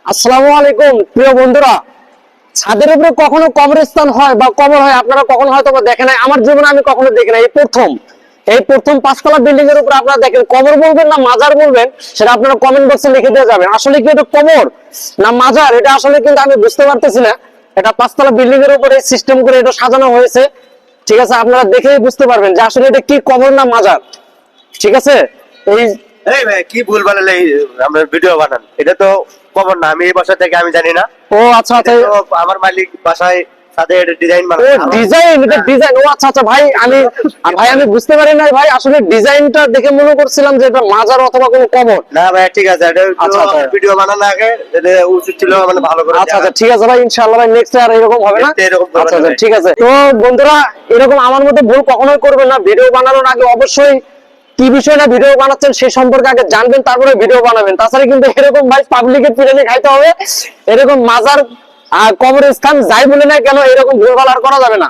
আসসালামু আলাইকুম প্রিয় বন্ধুরা। ছাদের উপরে কখনো কবরস্থান হয় বা কবর হয় আপনারা কখনো হয়তো দেখেন নাই, আমার জীবনে আমি কখনো দেখি নাই, এই প্রথম 5 তলা বিল্ডিং এর উপর আপনারা দেখেন। কবর বলবেন না মাজার বলবেন সেটা আপনারা কমেন্ট বক্সে লিখে দিয়ে যাবেন। আসলে কি এটা কবর না মাজার এটা আসলে কিন্তু আমি বুঝতে পারতেছি না। এটা 5 তলা বিল্ডিং এর উপরে সিস্টেম করে এটা সাজানো হয়েছে, ঠিক আছে? আপনারা দেখেই বুঝতে পারবেন যে আসলে এটা কি কবর না মাজার, ঠিক আছে? এই এই ভাই কি ভুল বানালে আমরা ভিডিও বানান, এটা তো খবর না। আমি এই বাসা থেকে আমি জানি না। ও আচ্ছা আচ্ছা, এটা তো আমার মালিক বাসায় সাথে ডিজাইন ও বানায়। ডিজাইন, এটা ডিজাইন। ও আচ্ছা আচ্ছা ভাই, আমি বুঝতে পারি না ভাই, আসলে ডিজাইনটা দেখে মনে করছিলাম যে এটা মাজার অথবা কোনো কবর। না ভাই ঠিক আছে, এটা আচ্ছা, আচ্ছা। ভিডিও বানানো আগে এটা উচিত ছিল মানে ভালো করে। আচ্ছা আচ্ছা ঠিক আছে ভাই, ইনশাআল্লাহ ভাই নেক্সট আর এরকম হবে না। Next এরকম হবে না আচ্ছা আচ্ছা ভাই। ঠিক আছে। তো বন্ধুরা এরকম আমার মতো ভুল কখনোই করবেন না। ভিডিও বানানোর আগে অবশ্যই কি বিষয় না ভিডিও বানাচ্ছেন সেই সম্পর্কে আগে জানবেন, তারপরে ভিডিও বানাবেন। তাছাড়া কিন্তু এরকম ভাই পাবলিকের পিছনে খাইতে হবে, এরকম মাজার আর কবরস্থান যাই বলে না কেন এরকম ভুলভাল আর করা যাবে না।